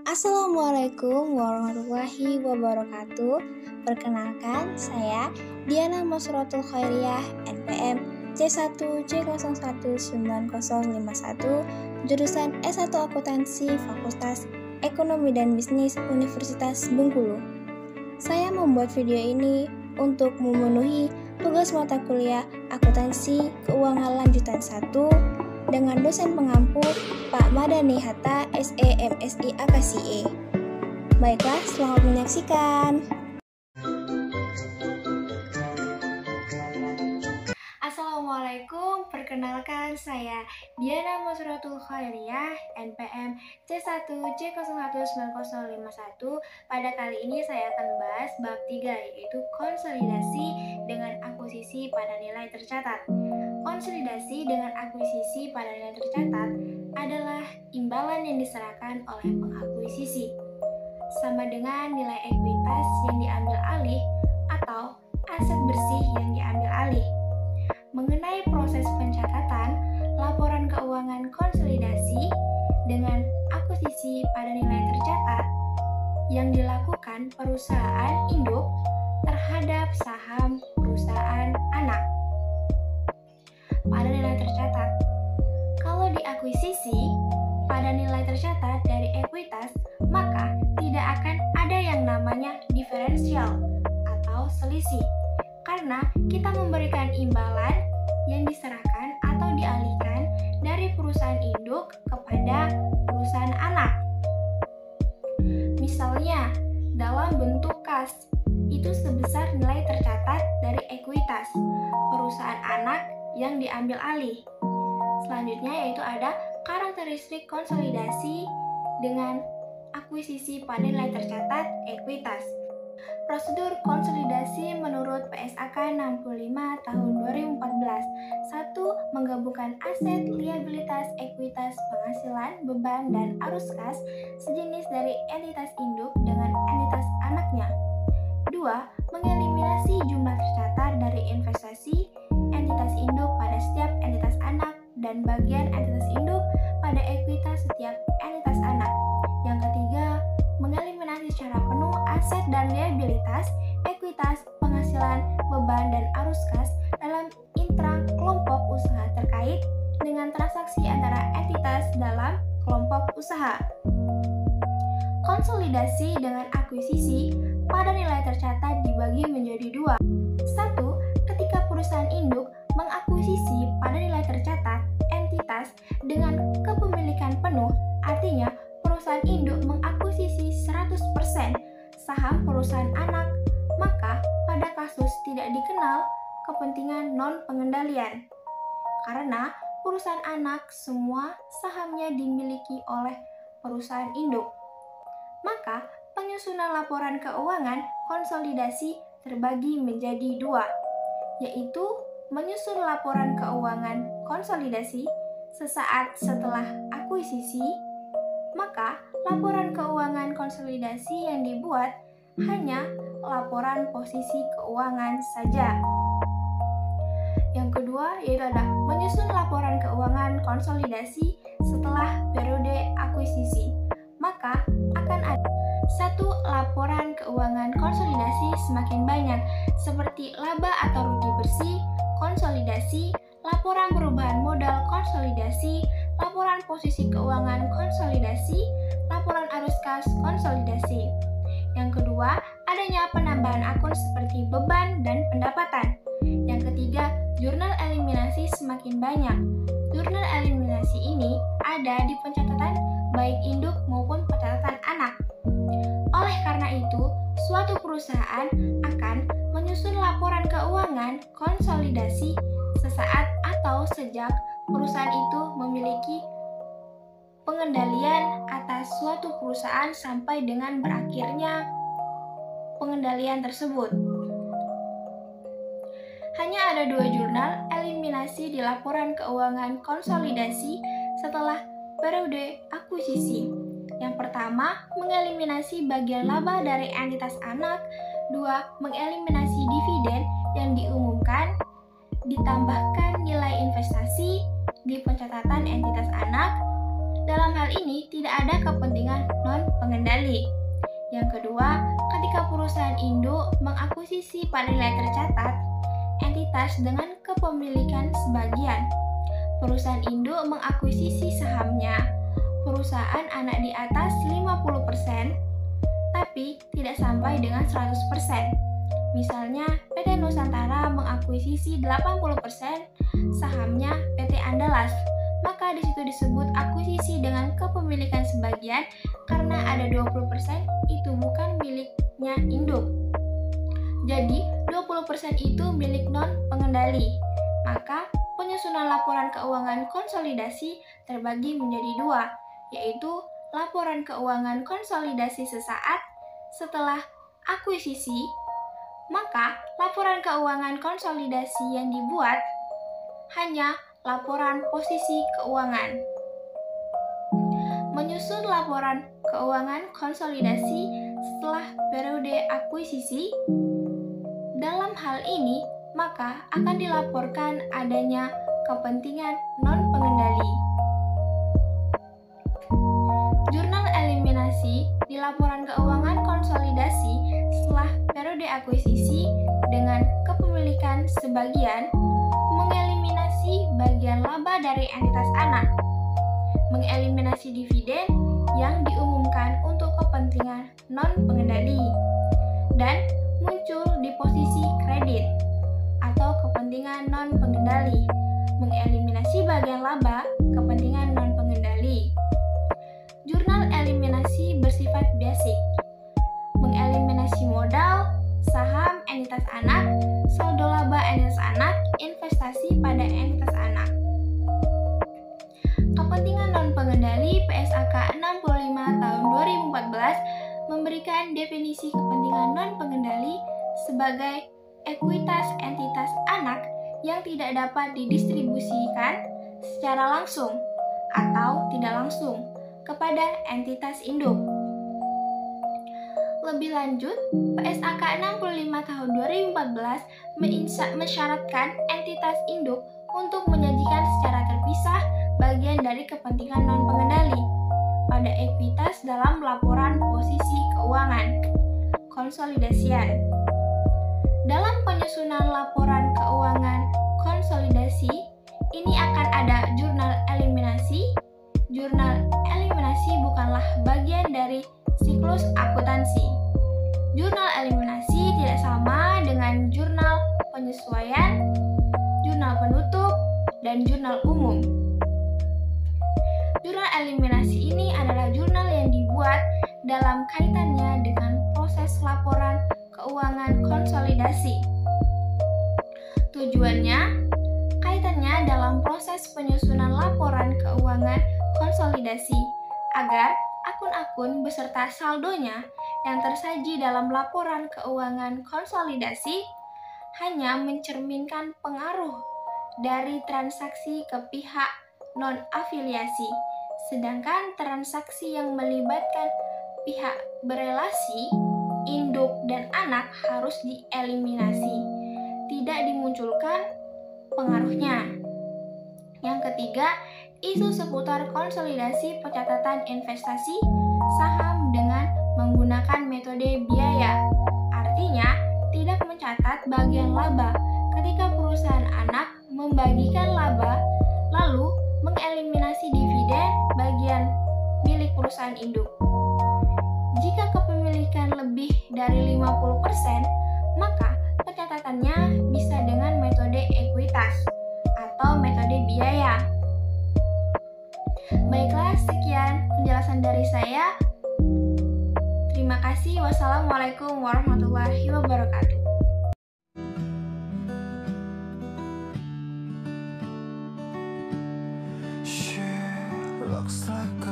Assalamualaikum warahmatullahi wabarakatuh. Perkenalkan, saya Diana Masrotul Khairiyah, NPM C1C019051, jurusan S1 Akuntansi Fakultas Ekonomi dan Bisnis Universitas Bengkulu. Saya membuat video ini untuk memenuhi tugas mata kuliah Akuntansi Keuangan Lanjutan 1 dengan dosen pengampu Pak Madani Hatta, SE MSI AKSIE. Baiklah, selamat menyaksikan. Assalamualaikum, perkenalkan saya Diana Masrotul Khairiyah, NPM C1C019051. Pada kali ini saya akan membahas bab 3, yaitu konsolidasi dengan akuisisi pada nilai tercatat. Konsolidasi dengan akuisisi pada nilai tercatat adalah imbalan yang diserahkan oleh pengakuisisi, sama dengan nilai ekuitas yang diambil alih atau aset bersih yang diambil alih. Mengenai proses pencatatan laporan keuangan konsolidasi dengan akuisisi pada nilai tercatat yang dilakukan perusahaan induk terhadap saham perusahaan anak pada nilai tercatat. Kalau diakuisisi pada nilai tercatat dari ekuitas, maka tidak akan ada yang namanya diferensial atau selisih, karena kita memberikan imbalan yang diserahkan atau dialihkan dari perusahaan induk kepada perusahaan anak. Misalnya, dalam bentuk kas, itu sebesar nilai tercatat dari ekuitas perusahaan anak yang diambil alih. Selanjutnya yaitu ada karakteristik konsolidasi dengan akuisisi pada nilai tercatat ekuitas. Prosedur konsolidasi menurut PSAK 65 tahun 2014. 1. Menggabungkan aset, liabilitas, ekuitas, penghasilan, beban, dan arus kas sejenis dari entitas induk dengan entitas anaknya. 2. Mengeliminasi jumlah tercatat dari investasi entitas induk pada setiap entitas anak dan bagian entitas induk pada ekuitas setiap entitas anak. Yang ketiga, mengeliminasi secara penuh aset dan liabilitas, ekuitas, penghasilan, beban, dan arus kas dalam intra kelompok usaha terkait dengan transaksi antara entitas dalam kelompok usaha. Konsolidasi dengan akuisisi pada nilai tercatat dibagi menjadi dua. 1. Ketika perusahaan induk mengakuisisi pada nilai tercatat entitas dengan kepemilikan penuh, artinya perusahaan induk mengakuisisi 100% saham perusahaan anak, maka pada kasus tidak dikenal kepentingan non-pengendalian, karena perusahaan anak semua sahamnya dimiliki oleh perusahaan induk. Maka penyusunan laporan keuangan konsolidasi terbagi menjadi dua, yaitu menyusun laporan keuangan konsolidasi sesaat setelah akuisisi. Maka laporan keuangan konsolidasi yang dibuat hanya laporan posisi keuangan saja. Yang kedua yaitu ada menyusun laporan keuangan konsolidasi setelah periode akuisisi. Maka akan ada 1. Laporan keuangan konsolidasi semakin banyak, seperti laba atau rugi bersih konsolidasi, laporan perubahan modal konsolidasi, laporan posisi keuangan konsolidasi, laporan arus kas konsolidasi. Yang kedua, adanya penambahan akun seperti beban dan pendapatan. Yang ketiga, jurnal eliminasi semakin banyak. Jurnal eliminasi ini ada di pencatatan baik induk maupun pencatatan anak. Oleh karena itu, suatu perusahaan akan menyusun laporan keuangan konsolidasi sesaat atau sejak perusahaan itu memiliki pengendalian atas suatu perusahaan sampai dengan berakhirnya pengendalian tersebut. Hanya ada 2 jurnal eliminasi di laporan keuangan konsolidasi setelah periode akuisisi. Yang pertama, mengeliminasi bagian laba dari entitas anak. 2. Mengeliminasi dividen yang diumumkan, ditambahkan nilai investasi di pencatatan entitas anak. Dalam hal ini tidak ada kepentingan non pengendali. Yang kedua, ketika perusahaan induk mengakuisisi pada nilai tercatat entitas dengan kepemilikan sebagian. Perusahaan induk mengakuisisi sahamnya perusahaan anak di atas 50%, tapi tidak sampai dengan 100%. Misalnya, PT Nusantara mengakuisisi 80% sahamnya PT Andalas, maka di situ disebut akuisisi dengan kepemilikan sebagian karena ada 20% itu bukan miliknya induk. Jadi, 20% itu milik non-pengendali. Maka, penyusunan laporan keuangan konsolidasi terbagi menjadi dua, yaitu laporan keuangan konsolidasi sesaat setelah akuisisi. Maka, laporan keuangan konsolidasi yang dibuat hanya laporan posisi keuangan. Menyusun laporan keuangan konsolidasi setelah periode akuisisi. Dalam hal ini, maka akan dilaporkan adanya kepentingan non-pengendali. Jurnal eliminasi di laporan keuangan konsolidasi setelah periode akuisisi dengan kepemilikan sebagian mengeliminasi bagian laba dari entitas anak, mengeliminasi dividen yang diumumkan untuk kepentingan non-pengendali, dan muncul di posisi kredit atau kepentingan non-pengendali, mengeliminasi bagian laba kepentingan non-pengendali. Jurnal eliminasi bersifat basic, mengeliminasi modal, saham entitas anak, saldo laba entitas anak, investasi pada entitas anak. Kepentingan non-pengendali PSAK 65 tahun 2014 memberikan definisi kepentingan non-pengendali sebagai ekuitas entitas anak yang tidak dapat didistribusikan secara langsung atau tidak langsung kepada entitas induk. Lebih lanjut, PSAK 65 tahun 2014 mensyaratkan entitas induk untuk menyajikan secara terpisah bagian dari kepentingan non-pengendali pada ekuitas dalam laporan posisi keuangan konsolidasian. Dalam penyusunan laporan keuangan konsolidasi, ini akan ada jurnal eliminasi. Jurnal eliminasi bukanlah bagian dari siklus akuntansi. Jurnal eliminasi tidak sama dengan jurnal penyesuaian, jurnal penutup, dan jurnal umum. Jurnal eliminasi ini adalah jurnal yang dibuat dalam kaitannya dengan proses laporan keuangan konsolidasi. Tujuannya, kaitannya dalam proses penyusunan laporan keuangan konsolidasi agar akun-akun beserta saldonya yang tersaji dalam laporan keuangan konsolidasi hanya mencerminkan pengaruh dari transaksi ke pihak non-afiliasi, sedangkan transaksi yang melibatkan pihak berelasi, induk dan anak harus dieliminasi, tidak dimunculkan pengaruhnya. Yang ketiga, isu seputar konsolidasi pencatatan investasi saham dengan menggunakan metode biaya. Artinya, tidak mencatat bagian laba ketika perusahaan anak membagikan laba, lalu mengeliminasi dividen bagian milik perusahaan induk. Jika kepemilikan lebih dari 50%, maka pencatatannya bisa dengan metode ekuitas atau metode biaya. Baiklah, sekian penjelasan dari saya. Terima kasih. Wassalamualaikum warahmatullahi wabarakatuh. She looks like